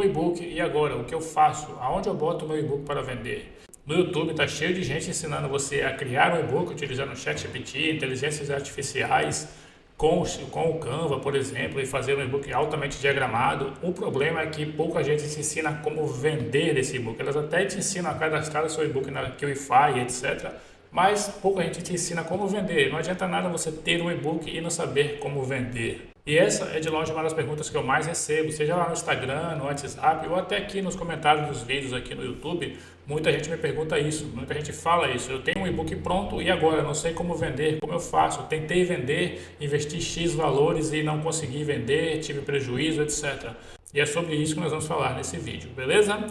o e-book e agora? O que eu faço? Aonde eu boto o meu e-book para vender? No YouTube está cheio de gente ensinando você a criar um e-book utilizando o ChatGPT, inteligências artificiais, com o Canva, por exemplo, e fazer um e-book altamente diagramado. O problema é que pouca gente te ensina como vender esse e-book. Elas até te ensinam a cadastrar o seu e-book na QIFI, etc. Mas pouca gente te ensina como vender. Não adianta nada você ter um e-book e não saber como vender. E essa é de longe uma das perguntas que eu mais recebo, seja lá no Instagram, no WhatsApp ou até aqui nos comentários dos vídeos aqui no YouTube. Muita gente me pergunta isso, muita gente fala isso. Eu tenho um e-book pronto e agora? Não sei como vender, como eu faço? Tentei vender, investi X valores e não consegui vender, tive prejuízo, etc. E é sobre isso que nós vamos falar nesse vídeo, beleza?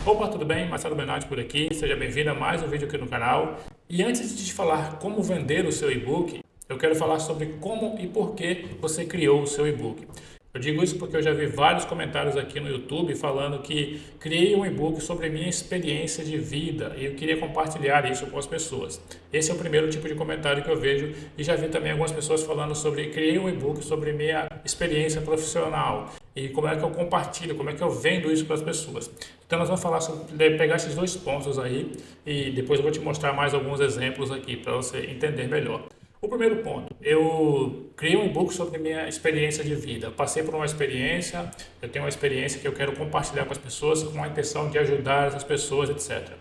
Opa, tudo bem? Marcelo Bernardi por aqui. Seja bem-vindo a mais um vídeo aqui no canal. E antes de te falar como vender o seu e-book, eu quero falar sobre como e por que você criou o seu e-book. Eu digo isso porque eu já vi vários comentários aqui no YouTube falando que criei um e-book sobre a minha experiência de vida e eu queria compartilhar isso com as pessoas. Esse é o primeiro tipo de comentário que eu vejo e já vi também algumas pessoas falando sobre criei um e-book sobre minha experiência profissional e como é que eu compartilho, como é que eu vendo isso para as pessoas. Então nós vamos falar sobre pegar esses dois pontos aí e depois eu vou te mostrar mais alguns exemplos aqui para você entender melhor. O primeiro ponto, eu criei um e-book sobre minha experiência de vida. Eu passei por uma experiência, eu tenho uma experiência que eu quero compartilhar com as pessoas com a intenção de ajudar essas pessoas, etc.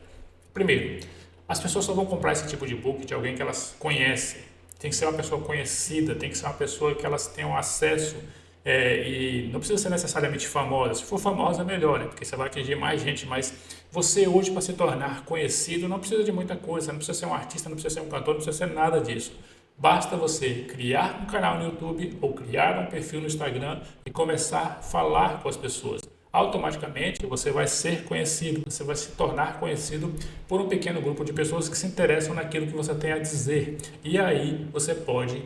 Primeiro, as pessoas só vão comprar esse tipo de e-book de alguém que elas conhecem. Tem que ser uma pessoa conhecida, tem que ser uma pessoa que elas tenham acesso e não precisa ser necessariamente famosa. Se for famosa, melhor, né? Porque você vai atingir mais gente. Mas você hoje, para se tornar conhecido, não precisa de muita coisa. Não precisa ser um artista, não precisa ser um cantor, não precisa ser nada disso. Basta você criar um canal no YouTube ou criar um perfil no Instagram e começar a falar com as pessoas. Automaticamente você vai ser conhecido, você vai se tornar conhecido por um pequeno grupo de pessoas que se interessam naquilo que você tem a dizer. E aí você pode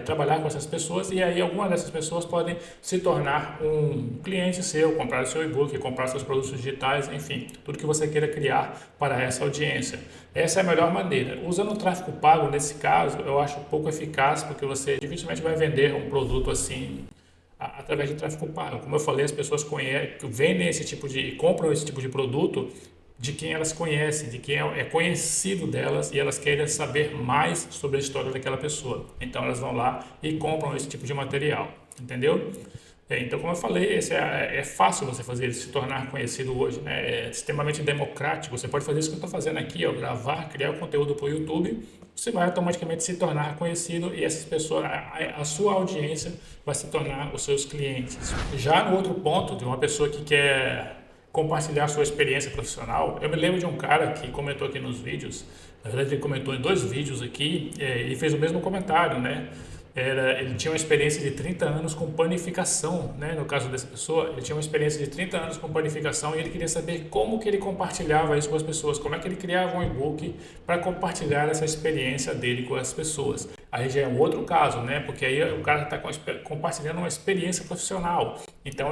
trabalhar com essas pessoas e aí algumas dessas pessoas podem se tornar um cliente seu, comprar o seu e-book, comprar seus produtos digitais, enfim, tudo que você queira criar para essa audiência. Essa é a melhor maneira. Usando o tráfego pago, nesse caso, eu acho pouco eficaz, porque você dificilmente vai vender um produto assim através de tráfego pago. Como eu falei, as pessoas vendem compram esse tipo de produto de quem elas conhecem, de quem é conhecido delas e elas querem saber mais sobre a história daquela pessoa. Então elas vão lá e compram esse tipo de material, entendeu? Então, como eu falei, é fácil você fazer isso, se tornar conhecido hoje, né? É extremamente democrático. Você pode fazer isso que eu estou fazendo aqui, ó, gravar, criar o conteúdo para o YouTube, você vai automaticamente se tornar conhecido e essas pessoas, a sua audiência vai se tornar os seus clientes. Já no outro ponto, de uma pessoa que quer compartilhar a sua experiência profissional, eu me lembro de um cara que comentou aqui nos vídeos, na verdade ele comentou em 2 vídeos aqui, e fez o mesmo comentário, né? Ele tinha uma experiência de 30 anos com panificação, né? No caso dessa pessoa, ele tinha uma experiência de 30 anos com panificação e ele queria saber como que ele compartilhava isso com as pessoas, como é que ele criava um e-book para compartilhar essa experiência dele com as pessoas. Aí já é um outro caso, né? Porque aí o cara está compartilhando uma experiência profissional, então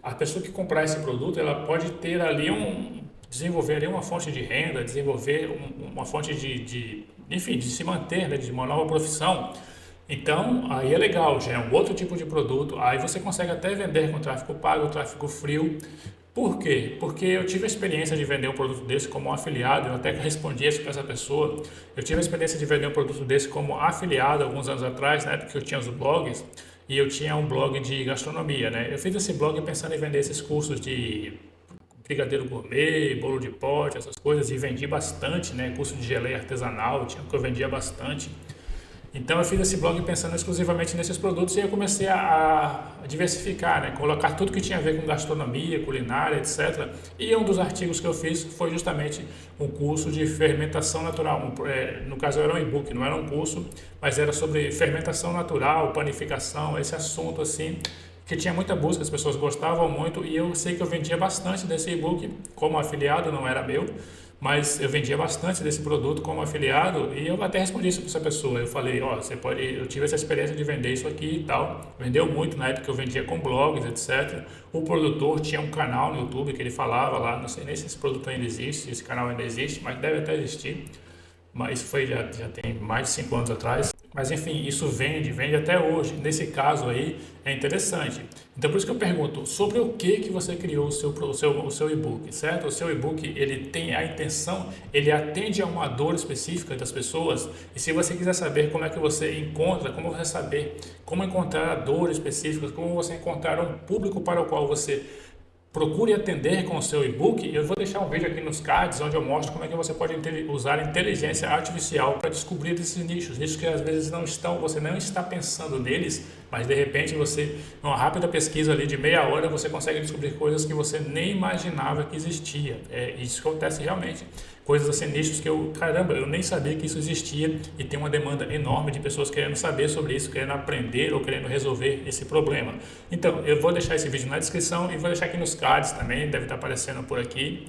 a pessoa que comprar esse produto, ela pode ter ali desenvolver ali uma fonte de renda, desenvolver uma fonte enfim, de se manter, né, de uma nova profissão. Então, aí é legal, já é um outro tipo de produto. Aí você consegue até vender com tráfego pago, tráfego frio. Por quê? Porque eu tive a experiência de vender um produto desse como afiliado, eu até respondi isso para essa pessoa. Eu tive a experiência de vender um produto desse como afiliado alguns anos atrás, na época que eu tinha os blogs, e eu tinha um blog de gastronomia, né? Eu fiz esse blog pensando em vender esses cursos de brigadeiro gourmet, bolo de pote, essas coisas, e vendi bastante, né? Curso de geleia artesanal, tinha que eu vendia bastante. Então eu fiz esse blog pensando exclusivamente nesses produtos e eu comecei a diversificar, né? Colocar tudo que tinha a ver com gastronomia, culinária, etc. E um dos artigos que eu fiz foi justamente um curso de fermentação natural. No caso era um e-book, não era um curso, mas era sobre fermentação natural, panificação, esse assunto assim, que tinha muita busca, as pessoas gostavam muito e eu sei que eu vendia bastante desse e-book como afiliado, não era meu, mas eu vendia bastante desse produto como afiliado e eu até respondi isso para essa pessoa. Eu falei, ó, eu tive essa experiência de vender isso aqui e tal. Vendeu muito na época que eu vendia com blogs, etc. O produtor tinha um canal no YouTube que ele falava lá, não sei nem se esse produto ainda existe, se esse canal ainda existe, mas deve até existir. Mas isso foi já tem mais de 5 anos atrás. Mas enfim, isso vende até hoje. Nesse caso aí é interessante. Então por isso que eu pergunto, sobre o que você criou o seu e-book, certo? O seu e-book, ele tem a intenção, ele atende a uma dor específica das pessoas. E se você quiser saber como é que você encontra, como você saber como encontrar a dor específica, como você encontrar um público para o qual você procure atender com o seu e-book, eu vou deixar um vídeo aqui nos cards onde eu mostro como é que você pode usar inteligência artificial para descobrir esses nichos que às vezes você não está pensando neles, mas de repente você, numa rápida pesquisa ali de meia hora, você consegue descobrir coisas que você nem imaginava que existia. Isso acontece realmente. Coisas assim, nichos que caramba, eu nem sabia que isso existia e tem uma demanda enorme de pessoas querendo saber sobre isso, querendo aprender ou querendo resolver esse problema. Então, eu vou deixar esse vídeo na descrição e vou deixar aqui nos cards também, deve estar aparecendo por aqui.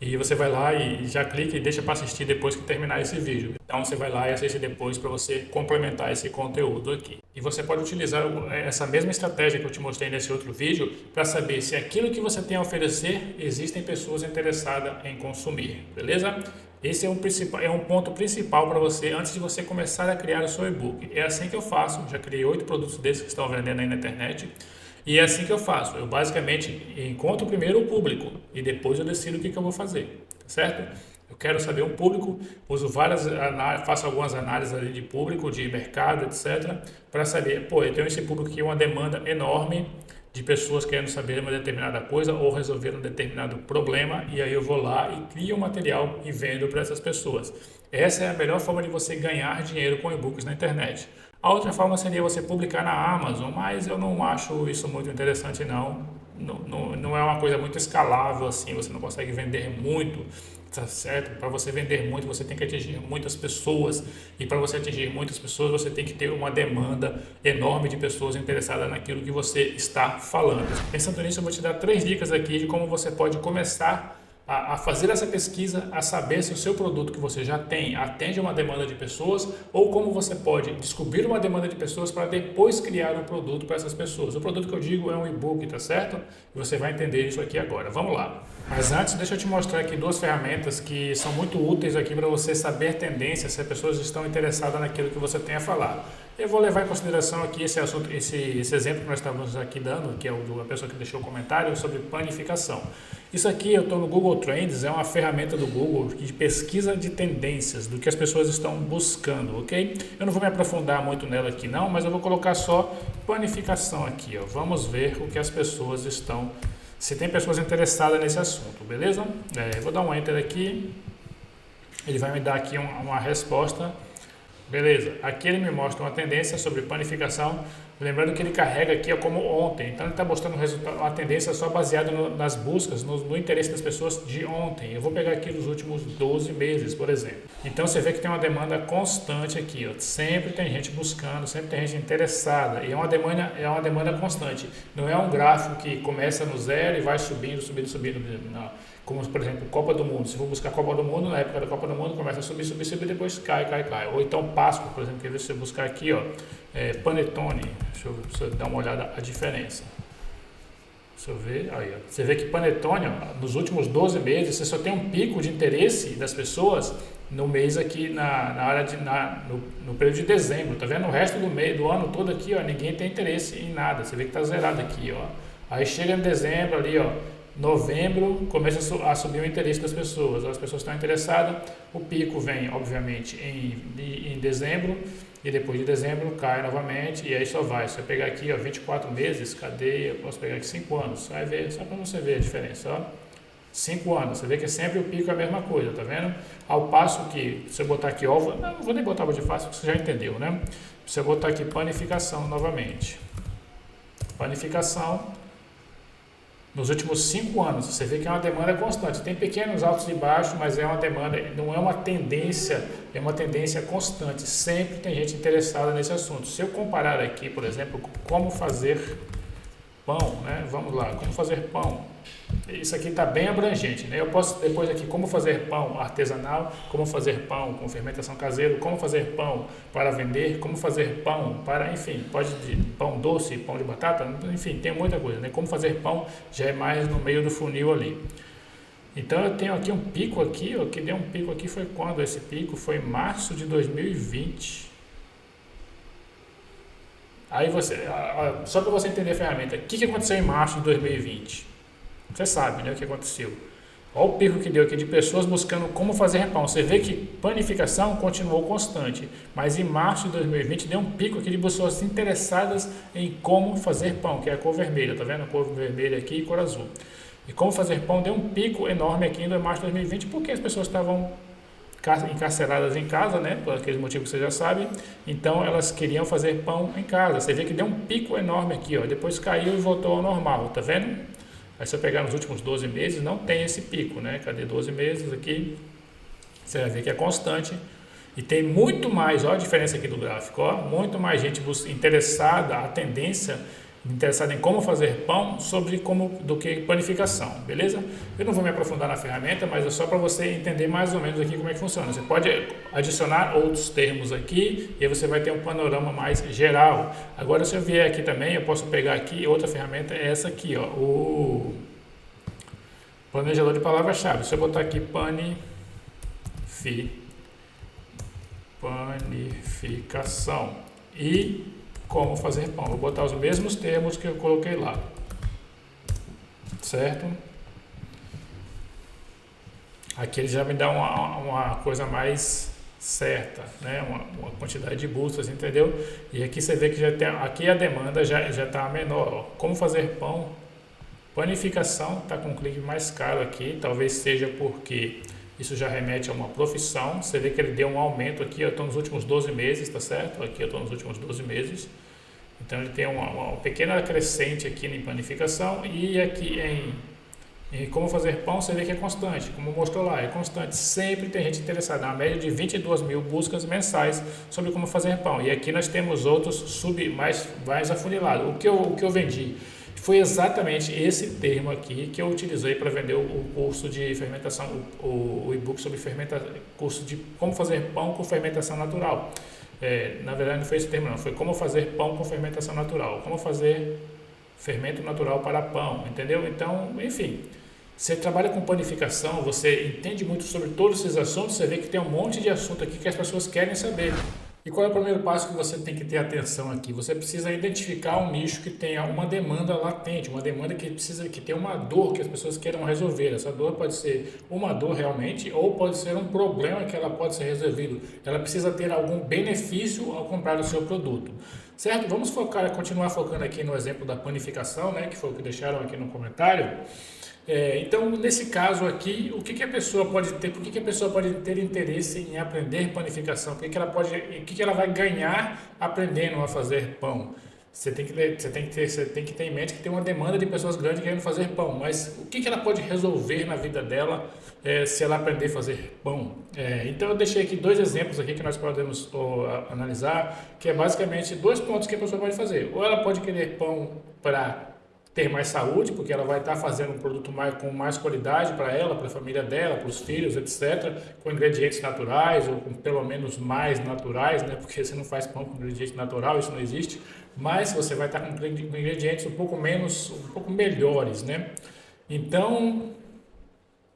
E você vai lá e já clica e deixa para assistir depois que terminar esse vídeo. Então você vai lá e assiste depois para você complementar esse conteúdo aqui. E você pode utilizar essa mesma estratégia que eu te mostrei nesse outro vídeo para saber se aquilo que você tem a oferecer, existem pessoas interessadas em consumir, beleza? Esse é um ponto principal para você antes de você começar a criar o seu e-book. É assim que eu faço, já criei 8 produtos desses que estão vendendo aí na internet. E é assim que eu faço, eu basicamente encontro primeiro o público e depois eu decido o que eu vou fazer, tá certo? Eu quero saber um público, faço algumas análises ali de público, de mercado, etc, para saber, eu tenho esse público aqui, uma demanda enorme de pessoas querendo saber uma determinada coisa ou resolver um determinado problema, e aí eu vou lá e crio um material e vendo para essas pessoas. Essa é a melhor forma de você ganhar dinheiro com e-books na internet. A outra forma seria você publicar na Amazon, mas eu não acho isso muito interessante não. Não é uma coisa muito escalável assim, você não consegue vender muito, tá certo? Para você vender muito, você tem que atingir muitas pessoas, e para você atingir muitas pessoas, você tem que ter uma demanda enorme de pessoas interessadas naquilo que você está falando. Pensando nisso, eu vou te dar 3 dicas aqui de como você pode começar a fazer essa pesquisa, a saber se o seu produto que você já tem atende a uma demanda de pessoas, ou como você pode descobrir uma demanda de pessoas para depois criar um produto para essas pessoas. O produto que eu digo é um e-book, tá certo? E você vai entender isso aqui agora. Vamos lá. Mas antes, deixa eu te mostrar aqui 2 ferramentas que são muito úteis aqui para você saber tendências, se as pessoas estão interessadas naquilo que você tem a falar. Eu vou levar em consideração aqui esse assunto, esse exemplo que nós estamos aqui dando, que é o da pessoa que deixou o comentário sobre panificação. Isso aqui eu estou no Google Trends, é uma ferramenta do Google de pesquisa de tendências, do que as pessoas estão buscando, ok? Eu não vou me aprofundar muito nela aqui não, mas eu vou colocar só panificação aqui, ó. Vamos ver o que as pessoas estão, se tem pessoas interessadas nesse assunto, beleza? Eu vou dar um Enter aqui, ele vai me dar aqui uma resposta. Beleza, aqui ele me mostra uma tendência sobre panificação, lembrando que ele carrega aqui como ontem, então ele está mostrando uma tendência só baseada nas buscas, no interesse das pessoas de ontem. Eu vou pegar aqui nos últimos 12 meses, por exemplo. Então você vê que tem uma demanda constante aqui, ó. Sempre tem gente buscando, sempre tem gente interessada, e é uma demanda constante. Não é um gráfico que começa no zero e vai subindo, não. Como, por exemplo, Copa do Mundo. Se for buscar Copa do Mundo, na época da Copa do Mundo, começa a subir, e depois cai. Ou então Páscoa, por exemplo, que você buscar aqui, ó, Panetone. Deixa eu dar uma olhada a diferença. Deixa eu ver, aí, ó. Você vê que Panetone, ó, nos últimos 12 meses, você só tem um pico de interesse das pessoas no mês aqui, no período de dezembro, tá vendo? O resto do ano todo aqui, ó, ninguém tem interesse em nada. Você vê que tá zerado aqui, ó. Aí chega em dezembro ali, ó, novembro, começa a subir o interesse das pessoas, as pessoas estão interessadas, o pico vem, obviamente, em dezembro, e depois de dezembro cai novamente, e aí só vai. Se eu pegar aqui, ó, 24 meses, cadê? Eu posso pegar aqui 5 anos, só para você ver a diferença, ó. 5 anos, você vê que sempre o pico é a mesma coisa, tá vendo? Ao passo que, se eu botar aqui ovo, não vou nem botar ovo de fácil, você já entendeu, né? Se eu botar aqui panificação novamente, panificação, nos últimos 5 anos, você vê que é uma demanda constante. Tem pequenos altos e baixos, mas é uma demanda, não é uma tendência, é uma tendência constante. Sempre tem gente interessada nesse assunto. Se eu comparar aqui, por exemplo, como fazer pão, né? Vamos lá, como fazer pão. Isso aqui está bem abrangente, né? Eu posso depois aqui como fazer pão artesanal, como fazer pão com fermentação caseira, como fazer pão para vender, como fazer pão para, enfim, pode de pão doce, pão de batata, enfim, tem muita coisa, né? Como fazer pão já é mais no meio do funil ali. Então eu tenho aqui um pico aqui, o que deu um pico aqui foi quando? Esse pico foi em março de 2020. Aí você, só para você entender a ferramenta, o que aconteceu em março de 2020? Você sabe, né, o que aconteceu. Olha o pico que deu aqui de pessoas buscando como fazer pão. Você vê que panificação continuou constante, mas em março de 2020 deu um pico aqui de pessoas interessadas em como fazer pão, que é a cor vermelha, tá vendo? A cor vermelha aqui e cor azul. E como fazer pão deu um pico enorme aqui em março de 2020, porque as pessoas estavam encarceradas em casa, né, por aqueles motivos que você já sabe, então elas queriam fazer pão em casa. Você vê que deu um pico enorme aqui, ó, depois caiu e voltou ao normal, tá vendo? Aí se eu pegar nos últimos 12 meses, não tem esse pico, né? Cadê 12 meses aqui? Você vai ver que é constante. E tem muito mais, olha a diferença aqui do gráfico, ó, muito mais gente interessada, a tendência interessada em como fazer pão do que panificação, beleza? Eu não vou me aprofundar na ferramenta, mas é só para você entender mais ou menos aqui como é que funciona. Você pode adicionar outros termos aqui e aí você vai ter um panorama mais geral. Agora, se eu vier aqui também, eu posso pegar aqui outra ferramenta, é essa aqui, ó, o planejador de palavras-chave. Se eu botar aqui panificação e como fazer pão. Vou botar os mesmos termos que eu coloquei lá, certo? Aqui ele já me dá uma coisa mais certa, né? Uma quantidade de buscas, entendeu? E aqui você vê que já tem, aqui a demanda já está menor. Ó. Como fazer pão? Panificação está com um clique mais caro aqui, talvez seja porque isso já remete a uma profissão. Você vê que ele deu um aumento aqui, eu estou nos últimos 12 meses, tá certo? Aqui eu estou nos últimos 12 meses. Então ele tem uma pequena crescente aqui em panificação e aqui em como fazer pão você vê que é constante, como mostrou lá, é constante. Sempre tem gente interessada, na média de 22 mil buscas mensais sobre como fazer pão. E aqui nós temos outros mais afunilados. O que eu vendi foi exatamente esse termo aqui que eu utilizei para vender o curso de fermentação, o e-book sobre curso de como fazer pão com fermentação natural. Na verdade não foi esse termo não, foi como fazer pão com fermentação natural, como fazer fermento natural para pão, entendeu? Então, enfim, você trabalha com panificação, você entende muito sobre todos esses assuntos, você vê que tem um monte de assunto aqui que as pessoas querem saber. E qual é o primeiro passo que você tem que ter atenção aqui? Você precisa identificar um nicho que tenha uma demanda latente, uma demanda que tenha uma dor que as pessoas queiram resolver. Essa dor pode ser uma dor realmente ou pode ser um problema que ela pode ser resolvido. Ela precisa ter algum benefício ao comprar o seu produto. Certo? Vamos continuar focando aqui no exemplo da panificação, né, que foi o que deixaram aqui no comentário. Então, nesse caso aqui, o que a pessoa pode ter? Por que a pessoa pode ter interesse em aprender panificação? O que ela vai ganhar aprendendo a fazer pão? Você tem que ter em mente que tem uma demanda de pessoas grandes querendo fazer pão, mas o que ela pode resolver na vida dela se ela aprender a fazer pão? Então eu deixei aqui dois exemplos aqui que nós podemos analisar, que é basicamente dois pontos que a pessoa pode fazer. Ou ela pode querer pão para ter mais saúde, porque ela vai estar fazendo um produto com mais qualidade para ela, para a família dela, para os filhos, etc., com ingredientes naturais, ou com pelo menos mais naturais, né? Porque você não faz pão com ingrediente natural, isso não existe, mas você vai estar com ingredientes um pouco melhores, né? Então,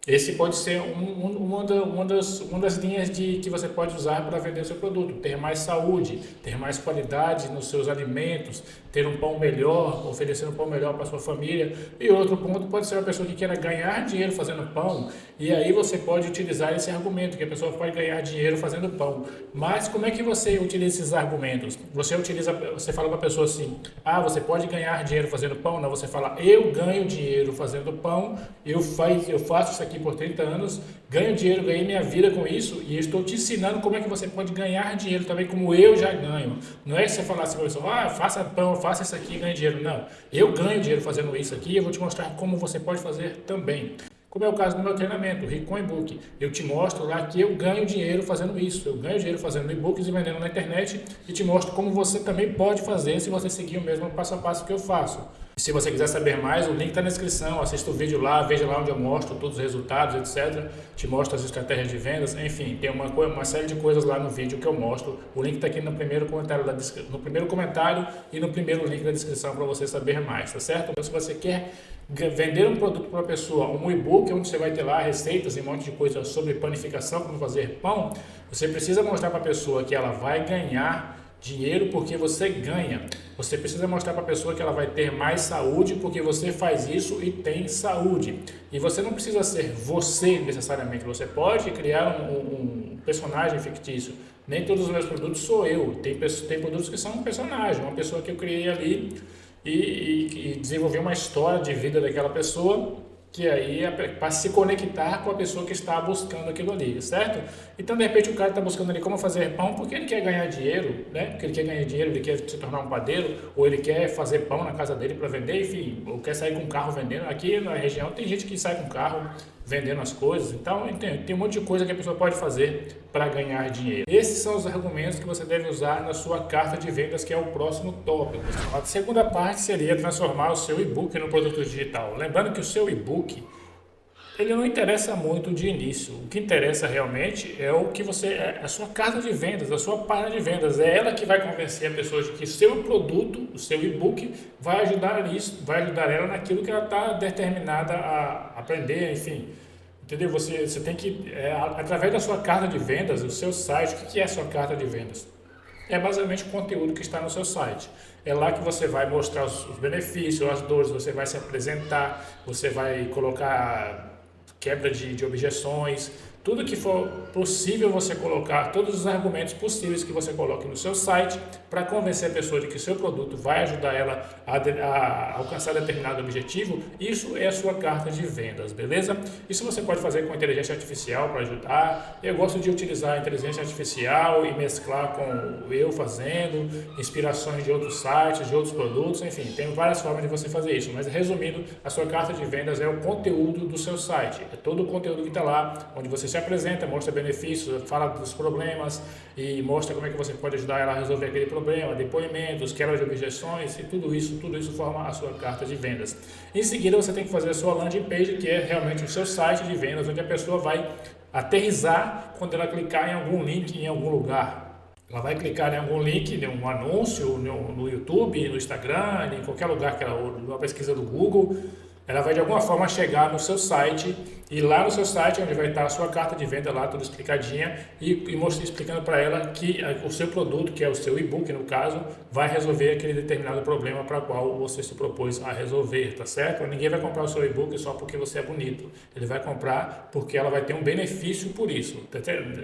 esse pode ser uma das linhas que você pode usar para vender o seu produto. Ter mais saúde, ter mais qualidade nos seus alimentos, ter um pão melhor, oferecer um pão melhor para a sua família. E outro ponto pode ser uma pessoa que queira ganhar dinheiro fazendo pão. E aí você pode utilizar esse argumento, que a pessoa pode ganhar dinheiro fazendo pão. Mas como é que você utiliza esses argumentos? Você fala para a pessoa assim, você pode ganhar dinheiro fazendo pão? Não, você fala, eu ganho dinheiro fazendo pão, eu faço isso aqui por 30 anos, ganho dinheiro, ganhei minha vida com isso e estou te ensinando como é que você pode ganhar dinheiro também como eu já ganho. Não é você falar assim para a pessoa, faça pão, faça isso aqui e ganhe dinheiro. Não, eu ganho dinheiro fazendo isso aqui e eu vou te mostrar como você pode fazer também. Como é o caso do meu treinamento, Rico com e-book. Eu te mostro lá que eu ganho dinheiro fazendo isso. Eu ganho dinheiro fazendo e-books e vendendo na internet e te mostro como você também pode fazer se você seguir o mesmo passo a passo que eu faço. Se você quiser saber mais, o link está na descrição, assista o vídeo lá, veja lá onde eu mostro todos os resultados, etc. Te mostro as estratégias de vendas, enfim, tem uma série de coisas lá no vídeo que eu mostro. O link está aqui no primeiro comentário e no primeiro link da descrição para você saber mais, tá certo? Então, se você quer vender um produto para uma pessoa, um e-book onde você vai ter lá receitas e um monte de coisa sobre panificação, como fazer pão, você precisa mostrar para a pessoa que ela vai ganhar dinheiro porque você ganha. Você precisa mostrar para a pessoa que ela vai ter mais saúde porque você faz isso e tem saúde. E você não precisa ser você necessariamente. Você pode criar um personagem fictício. Nem todos os meus produtos sou eu. Tem produtos que são um personagem, uma pessoa que eu criei ali e desenvolvi uma história de vida daquela pessoa, que aí é para se conectar com a pessoa que está buscando aquilo ali, certo? Então, de repente, o cara está buscando ali como fazer pão porque ele quer ganhar dinheiro, né? Porque ele quer ganhar dinheiro, ele quer se tornar um padeiro, ou ele quer fazer pão na casa dele para vender, enfim, ou quer sair com um carro vendendo. Aqui na região tem gente que sai com carro vendendo as coisas, então tem um monte de coisa que a pessoa pode fazer para ganhar dinheiro. Esses são os argumentos que você deve usar na sua carta de vendas, que é o próximo tópico. A segunda parte seria transformar o seu e-book no produto digital. Lembrando que o seu e-book, ele não interessa muito de início. O que interessa realmente é o que é a sua carta de vendas, a sua página de vendas. É ela que vai convencer a pessoa de que o seu produto, o seu e-book, vai ajudar ela naquilo que ela está determinada a aprender, enfim. Entendeu? Você tem que, através da sua carta de vendas, o seu site, o que é a sua carta de vendas? É basicamente o conteúdo que está no seu site. É lá que você vai mostrar os benefícios, as dores, você vai se apresentar, você vai colocar quebra de objeções, tudo que for possível você colocar, todos os argumentos possíveis que você coloque no seu site para convencer a pessoa de que o seu produto vai ajudar ela a alcançar determinado objetivo. Isso é a sua carta de vendas, beleza? Isso você pode fazer com inteligência artificial para ajudar. Eu gosto de utilizar a inteligência artificial e mesclar com eu fazendo, inspirações de outros sites, de outros produtos, enfim, tem várias formas de você fazer isso, mas resumindo, a sua carta de vendas é o conteúdo do seu site, é todo o conteúdo que está lá, onde você se apresenta, mostra benefícios, fala dos problemas e mostra como é que você pode ajudar ela a resolver aquele problema, depoimentos, quebra de objeções, e tudo isso forma a sua carta de vendas. Em seguida, você tem que fazer a sua landing page, que é realmente o seu site de vendas, onde a pessoa vai aterrizar quando ela clicar em algum link em algum lugar. Ela vai clicar em algum link, em um anúncio no YouTube, no Instagram, em qualquer lugar, numa pesquisa do Google. Ela vai de alguma forma chegar no seu site, e lá no seu site, onde vai estar a sua carta de venda lá, toda explicadinha, e explicando para ela que o seu produto, que é o seu e-book no caso, vai resolver aquele determinado problema para o qual você se propôs a resolver, tá certo? Ninguém vai comprar o seu e-book só porque você é bonito. Ele vai comprar porque ela vai ter um benefício por isso.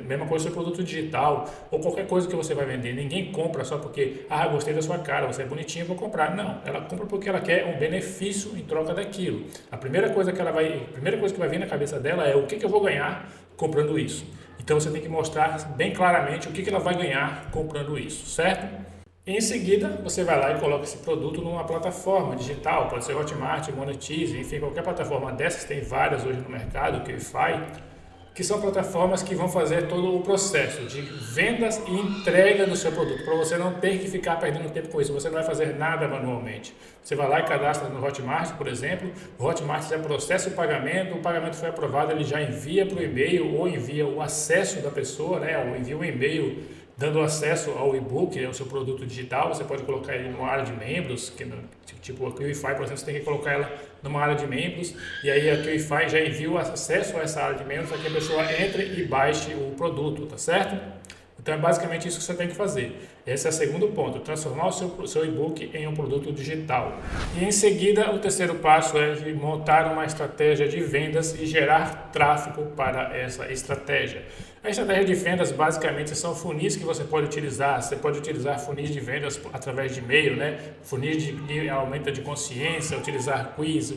Mesma coisa com o seu produto digital, ou qualquer coisa que você vai vender. Ninguém compra só porque, gostei da sua cara, você é bonitinho, vou comprar. Não, ela compra porque ela quer um benefício em troca daquilo. A primeira coisa que vai vir na cabeça dela é o que eu vou ganhar comprando isso. Então você tem que mostrar bem claramente o que ela vai ganhar comprando isso, certo? Em seguida, você vai lá e coloca esse produto numa plataforma digital, pode ser Hotmart, Monetize, enfim, qualquer plataforma dessas, tem várias hoje no mercado, o QIFI, que são plataformas que vão fazer todo o processo de vendas e entrega do seu produto, para você não ter que ficar perdendo tempo com isso. Você não vai fazer nada manualmente. Você vai lá e cadastra no Hotmart, por exemplo, o Hotmart já processa o pagamento foi aprovado, ele já envia para o e-mail ou envia o acesso da pessoa, né, ou envia um e-mail dando acesso ao e-book, ao seu produto digital. Você pode colocar ele numa área de membros, tipo a QIFI, por exemplo, você tem que colocar ela numa área de membros, e aí a QIFI já envia o acesso a essa área de membros para que a pessoa entre e baixe o produto, tá certo? Então é basicamente isso que você tem que fazer. Esse é o segundo ponto, transformar o seu e-book em um produto digital. E em seguida, o terceiro passo é de montar uma estratégia de vendas e gerar tráfego para essa estratégia. A estratégia de vendas basicamente são funis que você pode utilizar. Você pode utilizar funis de vendas através de e-mail, né? Funis de aumento de consciência, utilizar quiz,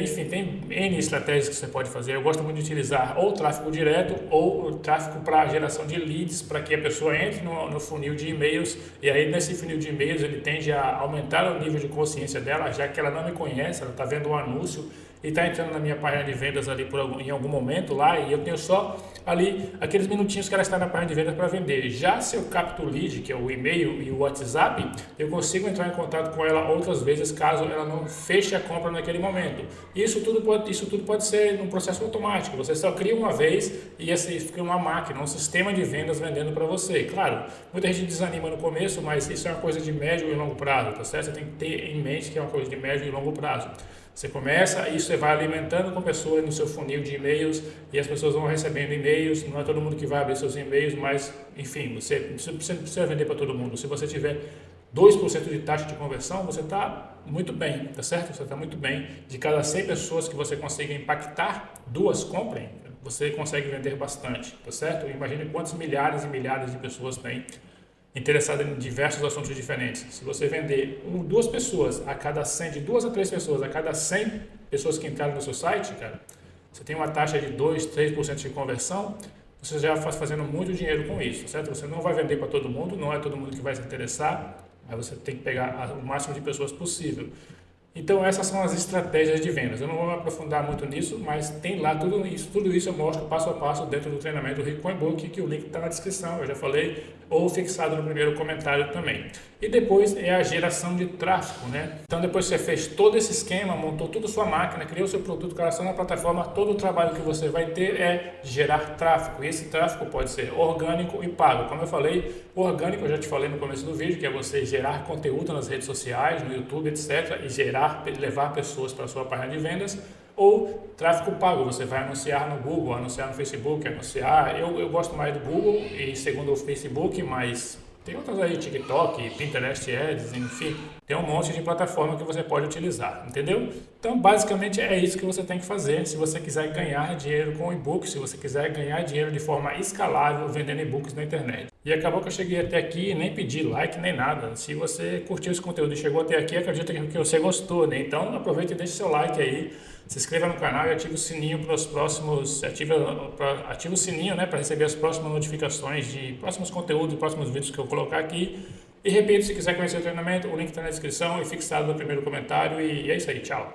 enfim, tem N estratégias que você pode fazer. Eu gosto muito de utilizar ou tráfego direto ou o tráfego para geração de leads, para que a pessoa entre no funil de e-mails, e aí nesse funil de e-mails ele tende a aumentar o nível de consciência dela, já que ela não me conhece, ela está vendo um anúncio e está entrando na minha página de vendas ali em algum momento lá, e eu tenho só ali aqueles minutinhos que ela está na página de vendas para vender. Já se eu capto o lead, que é o e-mail e o WhatsApp, eu consigo entrar em contato com ela outras vezes caso ela não feche a compra naquele momento. Isso tudo pode ser num processo automático. Você só cria uma vez e assim fica uma máquina, um sistema de vendas vendendo para você. Claro, muita gente desanima no começo, mas isso é uma coisa de médio e longo prazo, tá certo? Você tem que ter em mente que é uma coisa de médio e longo prazo. Você começa e você vai alimentando com pessoas no seu funil de e-mails e as pessoas vão recebendo e-mails. Não é todo mundo que vai abrir seus e-mails, mas enfim, você não precisa vender para todo mundo. Se você tiver 2% de taxa de conversão, você está muito bem, tá certo? Você está muito bem. De cada 100 pessoas que você consiga impactar, 2 comprem, você consegue vender bastante, tá certo? Imagine quantos milhares e milhares de pessoas tem interessadas em diversos assuntos diferentes. Se você vender 2 pessoas a cada 100, de 2 a 3 pessoas a cada 100 pessoas que entrarem no seu site, cara, você tem uma taxa de 2, 3% de conversão, você já está fazendo muito dinheiro com isso, certo? Você não vai vender para todo mundo, não é todo mundo que vai se interessar, mas você tem que pegar o máximo de pessoas possível. Então essas são as estratégias de vendas. Eu não vou me aprofundar muito nisso, mas tem lá tudo isso eu mostro passo a passo dentro do treinamento Rico com E-Book, que o link está na descrição, eu já falei, ou fixado no primeiro comentário também. E depois é a geração de tráfego, né? Então depois que você fez todo esse esquema, montou toda a sua máquina, criou seu produto, cadastrou na plataforma, todo o trabalho que você vai ter é gerar tráfego. E esse tráfego pode ser orgânico e pago. Como eu falei, orgânico eu já te falei no começo do vídeo, que é você gerar conteúdo nas redes sociais, no YouTube, etc. e levar pessoas para a sua página de vendas, ou tráfego pago, você vai anunciar no Google, anunciar no Facebook, anunciar, eu gosto mais do Google e segundo o Facebook, mas tem outras aí, TikTok, Pinterest Ads, enfim, tem um monte de plataforma que você pode utilizar, entendeu? Então, basicamente é isso que você tem que fazer se você quiser ganhar dinheiro com e-book, se você quiser ganhar dinheiro de forma escalável vendendo e-books na internet. E acabou que eu cheguei até aqui e nem pedi like nem nada. Se você curtiu esse conteúdo e chegou até aqui, acredito que você gostou, né? Então aproveite e deixe seu like aí, se inscreva no canal e ative o sininho para os próximos, ative o sininho, né, para receber as próximas notificações de próximos conteúdos, próximos vídeos que eu colocar aqui. E repito, se quiser conhecer o treinamento, o link está na descrição e fixado no primeiro comentário. E é isso aí, tchau!